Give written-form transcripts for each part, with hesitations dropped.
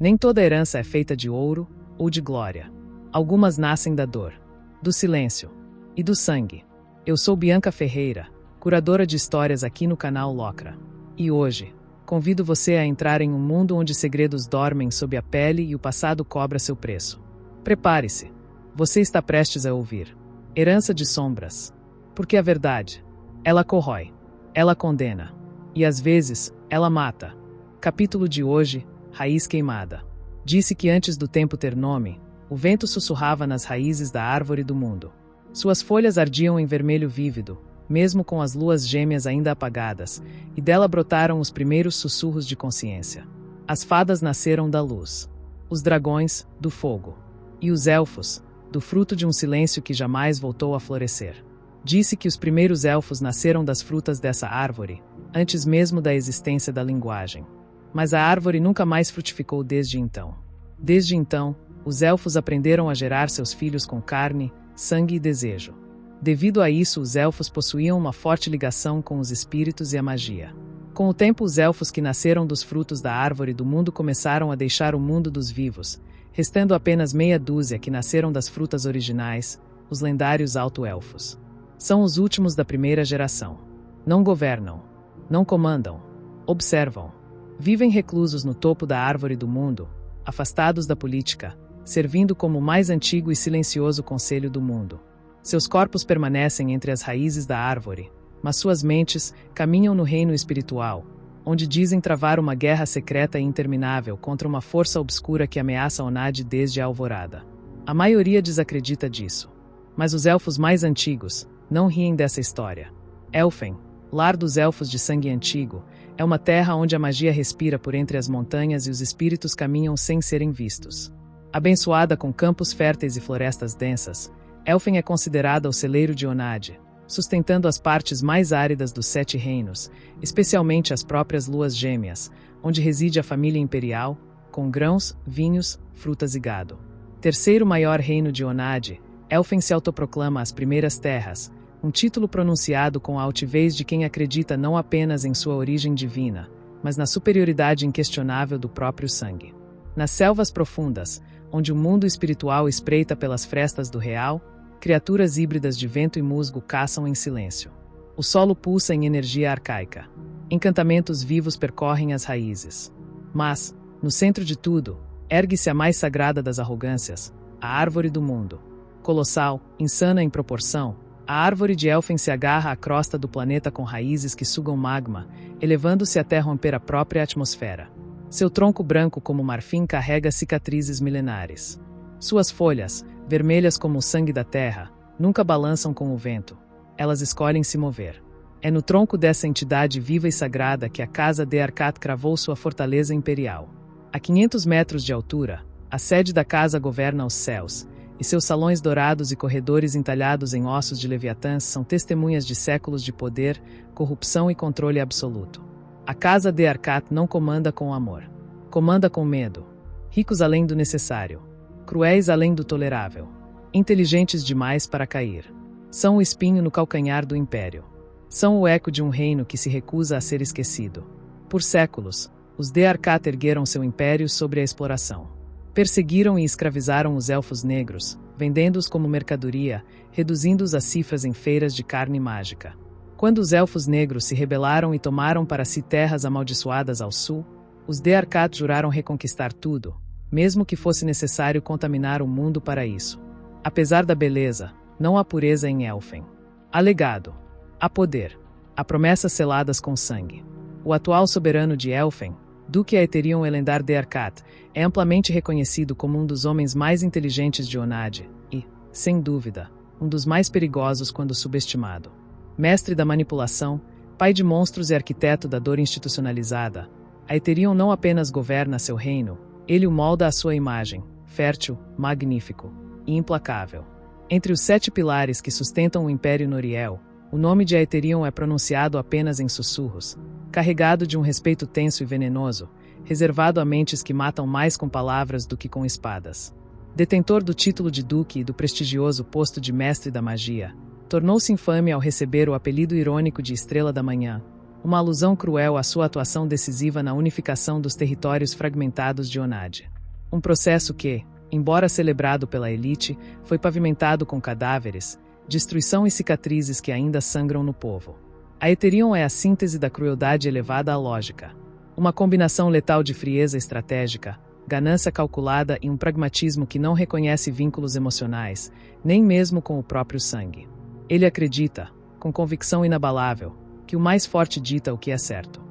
Nem toda herança é feita de ouro ou de glória. Algumas nascem da dor, do silêncio e do sangue. Eu sou Bianca Ferreira, curadora de histórias aqui no canal Locra. E hoje, convido você a entrar em um mundo onde segredos dormem sob a pele e o passado cobra seu preço. Prepare-se. Você está prestes a ouvir Herança de Sombras. Porque a verdade, ela corrói, ela condena. E às vezes, ela mata. Capítulo de hoje, Raiz Queimada. Disse que antes do tempo ter nome, o vento sussurrava nas raízes da árvore do mundo. Suas folhas ardiam em vermelho vívido, mesmo com as luas gêmeas ainda apagadas, e dela brotaram os primeiros sussurros de consciência. As fadas nasceram da luz, os dragões, do fogo, e os elfos, do fruto de um silêncio que jamais voltou a florescer. Disse que os primeiros elfos nasceram das frutas dessa árvore, antes mesmo da existência da linguagem. Mas a árvore nunca mais frutificou desde então. Desde então, os elfos aprenderam a gerar seus filhos com carne, sangue e desejo. Devido a isso, os elfos possuíam uma forte ligação com os espíritos e a magia. Com o tempo, os elfos que nasceram dos frutos da árvore do mundo começaram a deixar o mundo dos vivos, restando apenas meia dúzia que nasceram das frutas originais, os lendários alto-elfos. São os últimos da primeira geração. Não governam, não comandam, observam. Vivem reclusos no topo da árvore do mundo, afastados da política, servindo como o mais antigo e silencioso conselho do mundo. Seus corpos permanecem entre as raízes da árvore, mas suas mentes caminham no reino espiritual, onde dizem travar uma guerra secreta e interminável contra uma força obscura que ameaça Onad desde a alvorada. A maioria desacredita disso. Mas os elfos mais antigos não riem dessa história. Elfen, lar dos elfos de sangue antigo, é uma terra onde a magia respira por entre as montanhas e os espíritos caminham sem serem vistos. Abençoada com campos férteis e florestas densas, Elfen é considerada o celeiro de Onad, sustentando as partes mais áridas dos 7 reinos, especialmente as próprias luas gêmeas, onde reside a família imperial, com grãos, vinhos, frutas e gado. Terceiro maior reino de Onad, Elfen se autoproclama as primeiras terras, um título pronunciado com a altivez de quem acredita não apenas em sua origem divina, mas na superioridade inquestionável do próprio sangue. Nas selvas profundas, onde o mundo espiritual espreita pelas frestas do real, criaturas híbridas de vento e musgo caçam em silêncio. O solo pulsa em energia arcaica. Encantamentos vivos percorrem as raízes. Mas, no centro de tudo, ergue-se a mais sagrada das arrogâncias, a árvore do mundo. Colossal, insana em proporção, a árvore de Elfen se agarra à crosta do planeta com raízes que sugam magma, elevando-se até romper a própria atmosfera. Seu tronco branco como marfim carrega cicatrizes milenares. Suas folhas, vermelhas como o sangue da terra, nunca balançam com o vento. Elas escolhem se mover. É no tronco dessa entidade viva e sagrada que a casa de Arcat cravou sua fortaleza imperial. A 500 metros de altura, a sede da casa governa os céus, e seus salões dourados e corredores entalhados em ossos de leviatãs são testemunhas de séculos de poder, corrupção e controle absoluto. A casa de Arcat não comanda com amor. Comanda com medo. Ricos além do necessário. Cruéis além do tolerável. Inteligentes demais para cair. São o espinho no calcanhar do império. São o eco de um reino que se recusa a ser esquecido. Por séculos, os de Arcat ergueram seu império sobre a exploração. Perseguiram e escravizaram os elfos negros, vendendo-os como mercadoria, reduzindo-os a cifras em feiras de carne mágica. Quando os elfos negros se rebelaram e tomaram para si terras amaldiçoadas ao sul, os de Arcat juraram reconquistar tudo, mesmo que fosse necessário contaminar o mundo para isso. Apesar da beleza, não há pureza em Elfen. Há legado, há poder, há promessas seladas com sangue. O atual soberano de Elfen, Duque Aetherion Elendar de Arcat, é amplamente reconhecido como um dos homens mais inteligentes de Onad e, sem dúvida, um dos mais perigosos quando subestimado. Mestre da manipulação, pai de monstros e arquiteto da dor institucionalizada, Aetherion não apenas governa seu reino, ele o molda à sua imagem, fértil, magnífico e implacável. Entre os 7 pilares que sustentam o Império Noriel, o nome de Aetherion é pronunciado apenas em sussurros, carregado de um respeito tenso e venenoso, reservado a mentes que matam mais com palavras do que com espadas. Detentor do título de duque e do prestigioso posto de mestre da magia, tornou-se infame ao receber o apelido irônico de Estrela da Manhã, uma alusão cruel à sua atuação decisiva na unificação dos territórios fragmentados de Onad. Um processo que, embora celebrado pela elite, foi pavimentado com cadáveres, destruição e cicatrizes que ainda sangram no povo. A Aetherium é a síntese da crueldade elevada à lógica. Uma combinação letal de frieza estratégica, ganância calculada e um pragmatismo que não reconhece vínculos emocionais, nem mesmo com o próprio sangue. Ele acredita, com convicção inabalável, que o mais forte dita o que é certo.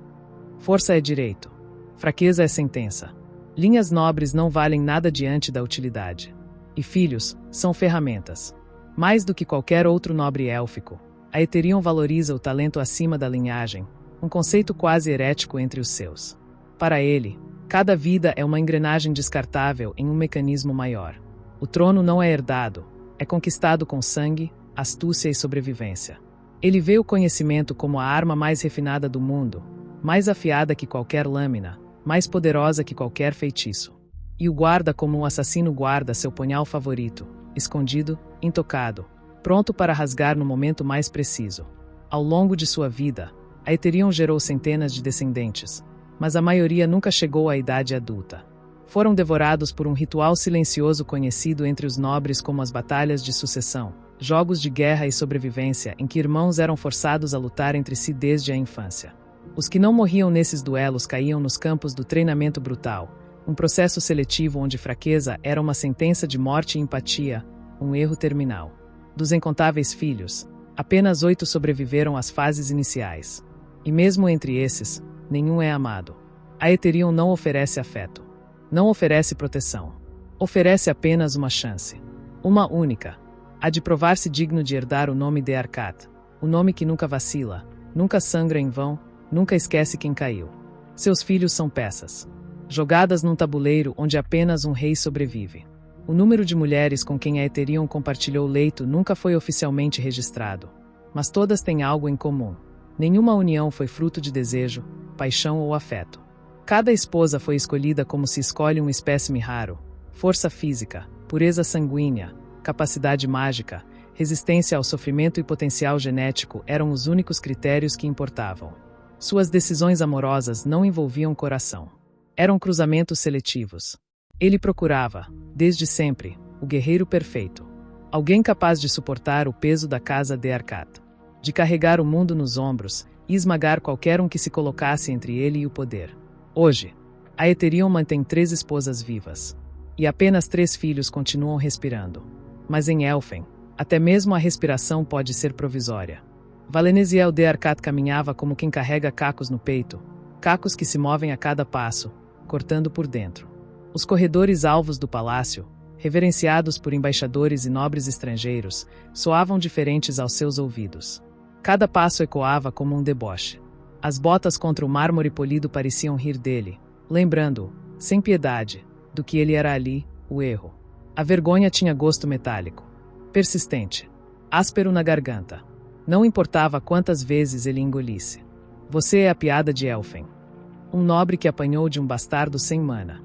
Força é direito. Fraqueza é sentença. Linhas nobres não valem nada diante da utilidade. E filhos são ferramentas. Mais do que qualquer outro nobre élfico, a Aetherium valoriza o talento acima da linhagem, um conceito quase herético entre os seus. Para ele, cada vida é uma engrenagem descartável em um mecanismo maior. O trono não é herdado, é conquistado com sangue, astúcia e sobrevivência. Ele vê o conhecimento como a arma mais refinada do mundo, mais afiada que qualquer lâmina, mais poderosa que qualquer feitiço. E o guarda como um assassino guarda seu punhal favorito, escondido, intocado, pronto para rasgar no momento mais preciso. Ao longo de sua vida, a Aetherium gerou centenas de descendentes, mas a maioria nunca chegou à idade adulta. Foram devorados por um ritual silencioso conhecido entre os nobres como as batalhas de sucessão, jogos de guerra e sobrevivência em que irmãos eram forçados a lutar entre si desde a infância. Os que não morriam nesses duelos caíam nos campos do treinamento brutal, um processo seletivo onde fraqueza era uma sentença de morte e empatia, um erro terminal. Dos incontáveis filhos, apenas 8 sobreviveram às fases iniciais. E mesmo entre esses, nenhum é amado. A Aetherium não oferece afeto. Não oferece proteção. Oferece apenas uma chance. Uma única. A de provar-se digno de herdar o nome de Arcat, o nome que nunca vacila, nunca sangra em vão, nunca esquece quem caiu. Seus filhos são peças, jogadas num tabuleiro onde apenas um rei sobrevive. O número de mulheres com quem a Aetherium compartilhou leito nunca foi oficialmente registrado, mas todas têm algo em comum. Nenhuma união foi fruto de desejo, paixão ou afeto. Cada esposa foi escolhida como se escolhe um espécime raro: força física, pureza sanguínea, capacidade mágica, resistência ao sofrimento e potencial genético eram os únicos critérios que importavam. Suas decisões amorosas não envolviam coração. Eram cruzamentos seletivos. Ele procurava, desde sempre, o guerreiro perfeito. Alguém capaz de suportar o peso da casa de Arcat, de carregar o mundo nos ombros e esmagar qualquer um que se colocasse entre ele e o poder. Hoje, a Aetherium mantém 3 esposas vivas. E apenas 3 filhos continuam respirando. Mas em Elfen, até mesmo a respiração pode ser provisória. Valenesiel de Arcat caminhava como quem carrega cacos no peito, cacos que se movem a cada passo, cortando por dentro. Os corredores alvos do palácio, reverenciados por embaixadores e nobres estrangeiros, soavam diferentes aos seus ouvidos. Cada passo ecoava como um deboche. As botas contra o mármore polido pareciam rir dele, lembrando-o, sem piedade, do que ele era ali, o erro. A vergonha tinha gosto metálico, persistente, áspero na garganta. Não importava quantas vezes ele engolisse. Você é a piada de Elfen. Um nobre que apanhou de um bastardo sem mana.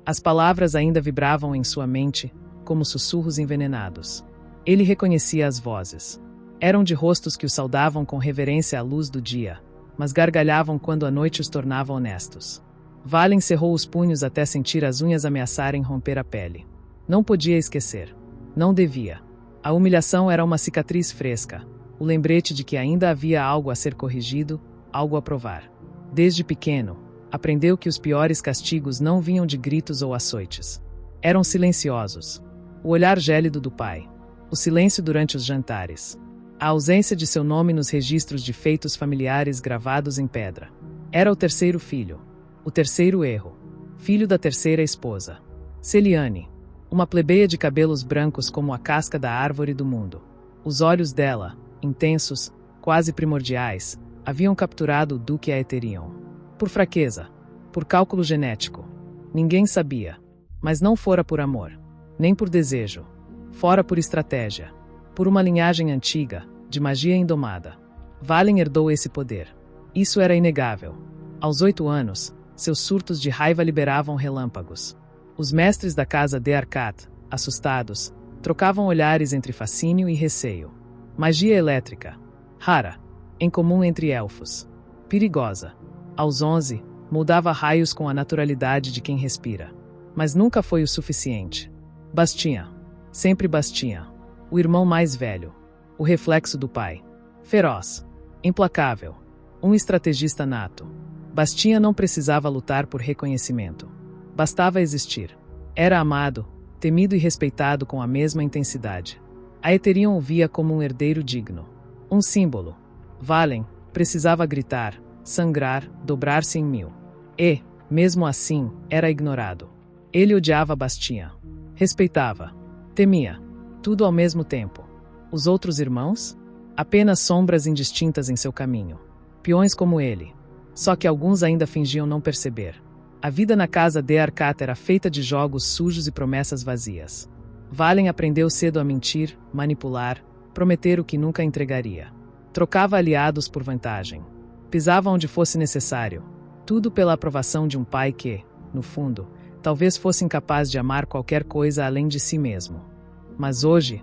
As palavras ainda vibravam em sua mente, como sussurros envenenados. Ele reconhecia as vozes. Eram de rostos que o saudavam com reverência à luz do dia, mas gargalhavam quando a noite os tornava honestos. Valen cerrou os punhos até sentir as unhas ameaçarem romper a pele. Não podia esquecer. Não devia. A humilhação era uma cicatriz fresca, o lembrete de que ainda havia algo a ser corrigido, algo a provar. Desde pequeno, aprendeu que os piores castigos não vinham de gritos ou açoites. Eram silenciosos. O olhar gélido do pai. O silêncio durante os jantares. A ausência de seu nome nos registros de feitos familiares gravados em pedra. Era o terceiro filho. O terceiro erro. Filho da terceira esposa. Celiane. Uma plebeia de cabelos brancos como a casca da árvore do mundo. Os olhos dela, intensos, quase primordiais, haviam capturado o duque Aetherium. Por fraqueza. Por cálculo genético. Ninguém sabia. Mas não fora por amor. Nem por desejo. Fora por estratégia. Por uma linhagem antiga, de magia indomada. Valen herdou esse poder. Isso era inegável. Aos 8 anos, seus surtos de raiva liberavam relâmpagos. Os mestres da casa de Arcat, assustados, trocavam olhares entre fascínio e receio. Magia elétrica. Rara. Em comum entre elfos. Perigosa. Aos 11, moldava raios com a naturalidade de quem respira. Mas nunca foi o suficiente. Bastian. Sempre Bastian. O irmão mais velho. O reflexo do pai. Feroz. Implacável. Um estrategista nato. Bastian não precisava lutar por reconhecimento. Bastava existir. Era amado, temido e respeitado com a mesma intensidade. A Ethereum o via como um herdeiro digno. Um símbolo. Valen precisava gritar, sangrar, dobrar-se em mil. E, mesmo assim, era ignorado. Ele odiava Bastian. Respeitava. Temia. Tudo ao mesmo tempo. Os outros irmãos? Apenas sombras indistintas em seu caminho. Peões como ele. Só que alguns ainda fingiam não perceber. A vida na casa de Arcat era feita de jogos sujos e promessas vazias. Valen aprendeu cedo a mentir, manipular, prometer o que nunca entregaria. Trocava aliados por vantagem. Pisava onde fosse necessário. Tudo pela aprovação de um pai que, no fundo, talvez fosse incapaz de amar qualquer coisa além de si mesmo. Mas hoje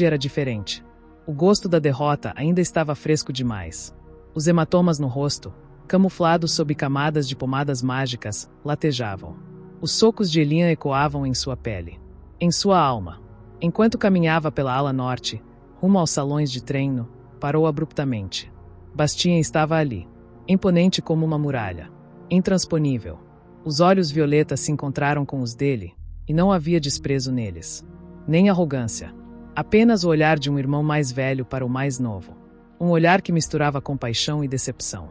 era diferente. O gosto da derrota ainda estava fresco demais. Os hematomas no rosto, camuflados sob camadas de pomadas mágicas, latejavam. Os socos de Elian ecoavam em sua pele. Em sua alma. Enquanto caminhava pela ala norte, rumo aos salões de treino, parou abruptamente. Bastian estava ali, imponente como uma muralha. Intransponível. Os olhos violetas se encontraram com os dele, e não havia desprezo neles. Nem arrogância. Apenas o olhar de um irmão mais velho para o mais novo. Um olhar que misturava compaixão e decepção.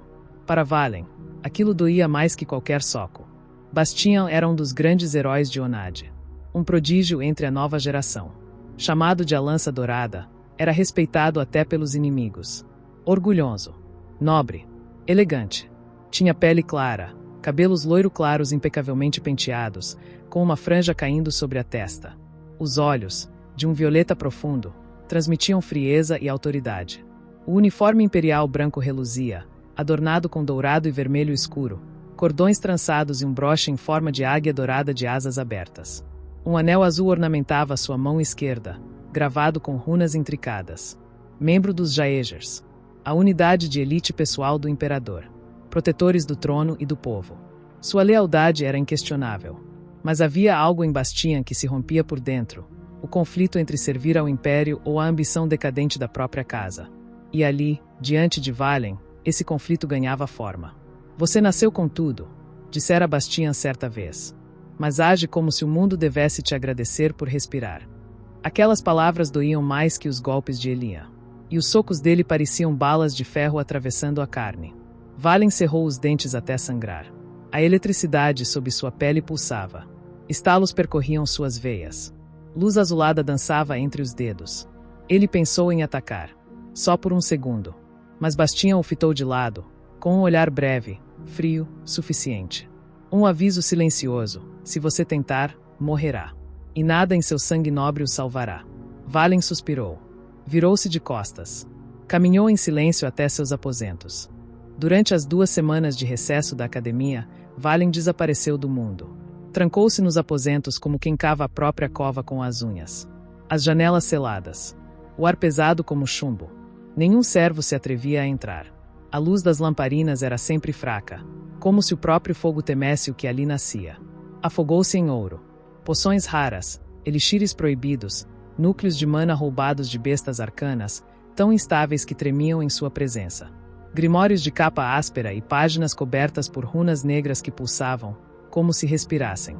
Para Valen, aquilo doía mais que qualquer soco. Bastian era um dos grandes heróis de Onad. Um prodígio entre a nova geração. Chamado de a Lança Dourada, era respeitado até pelos inimigos. Orgulhoso. Nobre. Elegante. Tinha pele clara, cabelos loiro-claros impecavelmente penteados, com uma franja caindo sobre a testa. Os olhos, de um violeta profundo, transmitiam frieza e autoridade. O uniforme imperial branco reluzia, adornado com dourado e vermelho escuro, cordões trançados e um broche em forma de águia dourada de asas abertas. Um anel azul ornamentava sua mão esquerda, gravado com runas intricadas. Membro dos Jaegers, a unidade de elite pessoal do imperador, protetores do trono e do povo. Sua lealdade era inquestionável. Mas havia algo em Bastian que se rompia por dentro, o conflito entre servir ao império ou a ambição decadente da própria casa. E ali, diante de Valen, esse conflito ganhava forma. Você nasceu com tudo, dissera Bastian certa vez. Mas age como se o mundo devesse te agradecer por respirar. Aquelas palavras doíam mais que os golpes de Elian. E os socos dele pareciam balas de ferro atravessando a carne. Valen cerrou os dentes até sangrar. A eletricidade sob sua pele pulsava. Estalos percorriam suas veias. Luz azulada dançava entre os dedos. Ele pensou em atacar. Só por um segundo. Mas Bastian o fitou de lado, com um olhar breve, frio, suficiente. Um aviso silencioso: se você tentar, morrerá. E nada em seu sangue nobre o salvará. Valen suspirou. Virou-se de costas. Caminhou em silêncio até seus aposentos. Durante as 2 semanas de recesso da academia, Valen desapareceu do mundo. Trancou-se nos aposentos como quem cava a própria cova com as unhas. As janelas seladas. O ar pesado como chumbo. Nenhum servo se atrevia a entrar. A luz das lamparinas era sempre fraca, como se o próprio fogo temesse o que ali nascia. Afogou-se em ouro. Poções raras, elixires proibidos, núcleos de mana roubados de bestas arcanas, tão instáveis que tremiam em sua presença. Grimórios de capa áspera e páginas cobertas por runas negras que pulsavam, como se respirassem.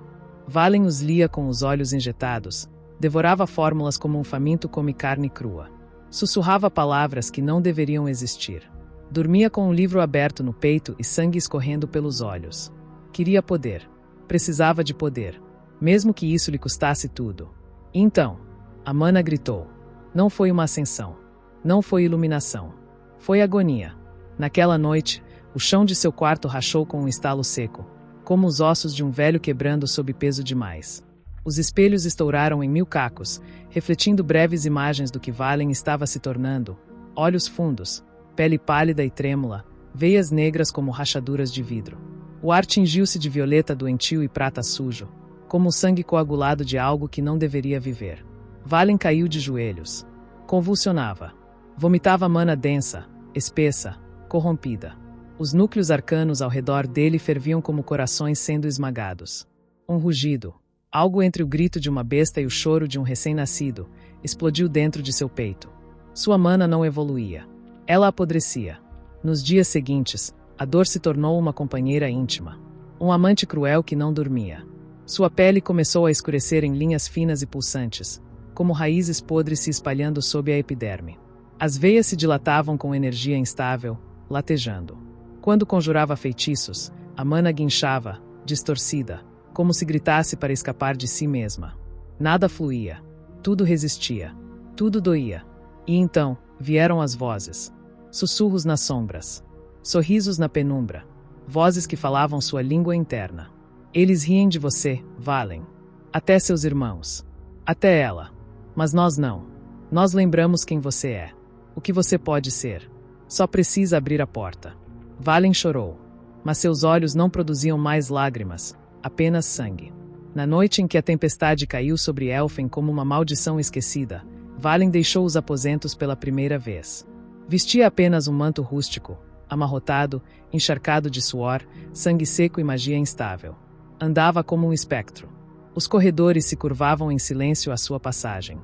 Valen os lia com os olhos injetados, devorava fórmulas como um faminto come carne crua. Sussurrava palavras que não deveriam existir. Dormia com um livro aberto no peito e sangue escorrendo pelos olhos. Queria poder. Precisava de poder. Mesmo que isso lhe custasse tudo. E então, a mana gritou. Não foi uma ascensão. Não foi iluminação. Foi agonia. Naquela noite, o chão de seu quarto rachou com um estalo seco, como os ossos de um velho quebrando sob peso demais. Os espelhos estouraram em 1000 cacos, refletindo breves imagens do que Valen estava se tornando. Olhos fundos, pele pálida e trêmula, veias negras como rachaduras de vidro. O ar tingiu-se de violeta doentio e prata sujo, como o sangue coagulado de algo que não deveria viver. Valen caiu de joelhos. Convulsionava. Vomitava mana densa, espessa, corrompida. Os núcleos arcanos ao redor dele ferviam como corações sendo esmagados. Um rugido. Algo entre o grito de uma besta e o choro de um recém-nascido explodiu dentro de seu peito. Sua mana não evoluía. Ela apodrecia. Nos dias seguintes, a dor se tornou uma companheira íntima. Um amante cruel que não dormia. Sua pele começou a escurecer em linhas finas e pulsantes, como raízes podres se espalhando sob a epiderme. As veias se dilatavam com energia instável, latejando. Quando conjurava feitiços, a mana guinchava, distorcida, como se gritasse para escapar de si mesma. Nada fluía. Tudo resistia. Tudo doía. E então, vieram as vozes. Sussurros nas sombras. Sorrisos na penumbra. Vozes que falavam sua língua interna. Eles riem de você, Valen. Até seus irmãos. Até ela. Mas nós não. Nós lembramos quem você é. O que você pode ser. Só precisa abrir a porta. Valen chorou. Mas seus olhos não produziam mais lágrimas, apenas sangue. Na noite em que a tempestade caiu sobre Elfen como uma maldição esquecida, Valen deixou os aposentos pela primeira vez. Vestia apenas um manto rústico, amarrotado, encharcado de suor, sangue seco e magia instável. Andava como um espectro. Os corredores se curvavam em silêncio à sua passagem.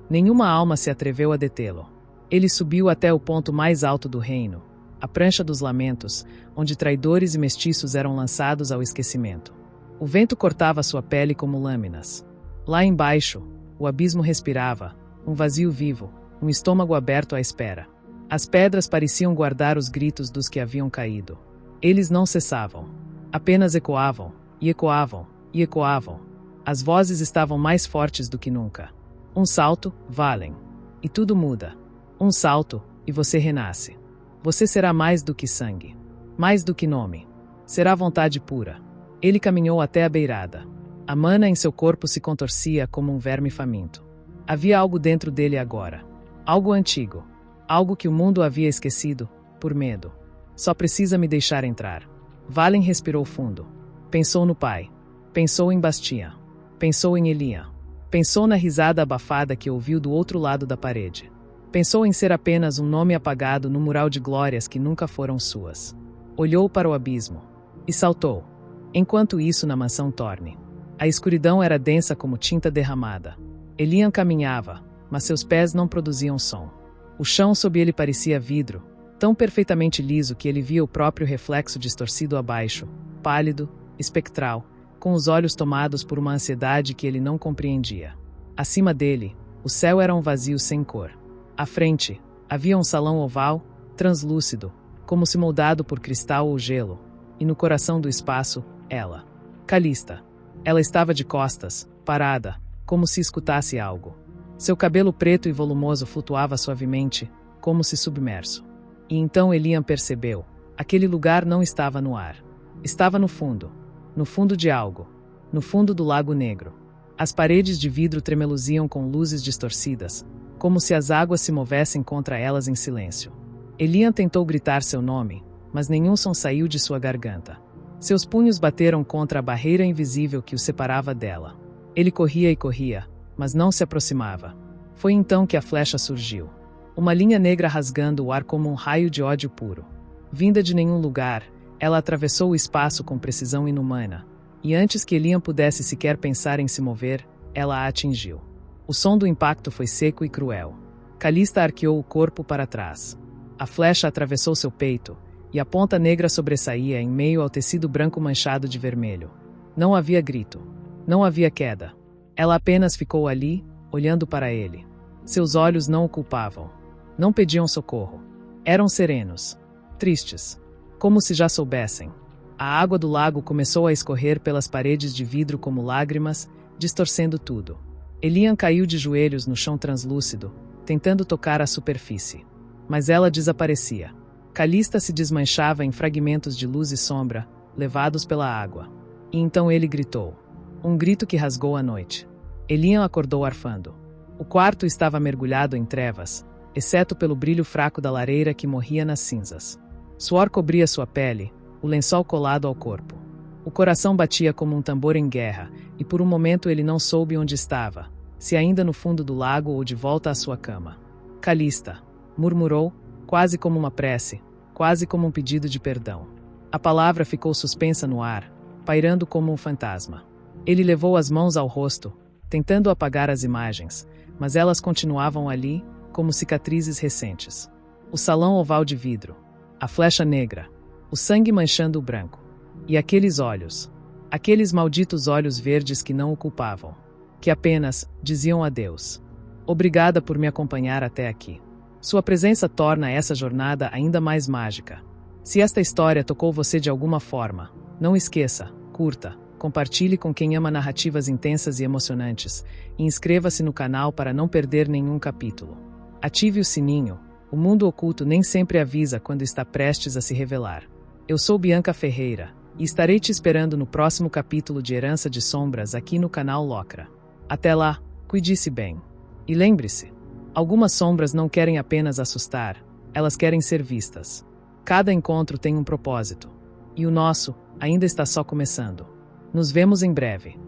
Nenhuma alma se atreveu a detê-lo. Ele subiu até o ponto mais alto do reino, a prancha dos lamentos, onde traidores e mestiços eram lançados ao esquecimento. O vento cortava sua pele como lâminas. Lá embaixo, o abismo respirava, um vazio vivo, um estômago aberto à espera. As pedras pareciam guardar os gritos dos que haviam caído. Eles não cessavam. Apenas ecoavam, e ecoavam, e ecoavam. As vozes estavam mais fortes do que nunca. Um salto, Valen. E tudo muda. Um salto, e você renasce. Você será mais do que sangue. Mais do que nome. Será vontade pura. Ele caminhou até a beirada. A mana em seu corpo se contorcia como um verme faminto. Havia algo dentro dele agora. Algo antigo. Algo que o mundo havia esquecido, por medo. Só precisa me deixar entrar. Valen respirou fundo. Pensou no pai. Pensou em Bastian. Pensou em Elian. Pensou na risada abafada que ouviu do outro lado da parede. Pensou em ser apenas um nome apagado no mural de glórias que nunca foram suas. Olhou para o abismo. E saltou. Enquanto isso na mansão Thorne. A escuridão era densa como tinta derramada. Elian caminhava, mas seus pés não produziam som. O chão sob ele parecia vidro, tão perfeitamente liso que ele via o próprio reflexo distorcido abaixo, pálido, espectral, com os olhos tomados por uma ansiedade que ele não compreendia. Acima dele, o céu era um vazio sem cor. À frente, havia um salão oval, translúcido, como se moldado por cristal ou gelo, e no coração do espaço, ela. Calista. Ela estava de costas, parada, como se escutasse algo. Seu cabelo preto e volumoso flutuava suavemente, como se submerso. E então Elian percebeu. Aquele lugar não estava no ar. Estava no fundo. No fundo de algo. No fundo do Lago Negro. As paredes de vidro tremeluziam com luzes distorcidas, como se as águas se movessem contra elas em silêncio. Elian tentou gritar seu nome, mas nenhum som saiu de sua garganta. Seus punhos bateram contra a barreira invisível que o separava dela. Ele corria e corria, mas não se aproximava. Foi então que a flecha surgiu. Uma linha negra rasgando o ar como um raio de ódio puro. Vinda de nenhum lugar, ela atravessou o espaço com precisão inumana, e antes que Elian pudesse sequer pensar em se mover, ela a atingiu. O som do impacto foi seco e cruel. Calista arqueou o corpo para trás. A flecha atravessou seu peito, e a ponta negra sobressaía em meio ao tecido branco manchado de vermelho. Não havia grito. Não havia queda. Ela apenas ficou ali, olhando para ele. Seus olhos não o culpavam. Não pediam socorro. Eram serenos. Tristes. Como se já soubessem. A água do lago começou a escorrer pelas paredes de vidro como lágrimas, distorcendo tudo. Elian caiu de joelhos no chão translúcido, tentando tocar a superfície. Mas ela desaparecia. Calista se desmanchava em fragmentos de luz e sombra, levados pela água. E então ele gritou. Um grito que rasgou a noite. Elian acordou arfando. O quarto estava mergulhado em trevas, exceto pelo brilho fraco da lareira que morria nas cinzas. Suor cobria sua pele, o lençol colado ao corpo. O coração batia como um tambor em guerra, e por um momento ele não soube onde estava, se ainda no fundo do lago ou de volta à sua cama. Calista, murmurou, quase como uma prece, quase como um pedido de perdão. A palavra ficou suspensa no ar, pairando como um fantasma. Ele levou as mãos ao rosto, tentando apagar as imagens, mas elas continuavam ali, como cicatrizes recentes. O salão oval de vidro, a flecha negra, o sangue manchando o branco. E aqueles olhos. Aqueles malditos olhos verdes que não o culpavam. Que apenas diziam adeus. Obrigada por me acompanhar até aqui. Sua presença torna essa jornada ainda mais mágica. Se esta história tocou você de alguma forma, não esqueça, curta, compartilhe com quem ama narrativas intensas e emocionantes, e inscreva-se no canal para não perder nenhum capítulo. Ative o sininho, o mundo oculto nem sempre avisa quando está prestes a se revelar. Eu sou Bianca Ferreira, e estarei te esperando no próximo capítulo de Herança de Sombras aqui no canal Locra. Até lá, cuide-se bem. E lembre-se, algumas sombras não querem apenas assustar, elas querem ser vistas. Cada encontro tem um propósito. E o nosso ainda está só começando. Nos vemos em breve.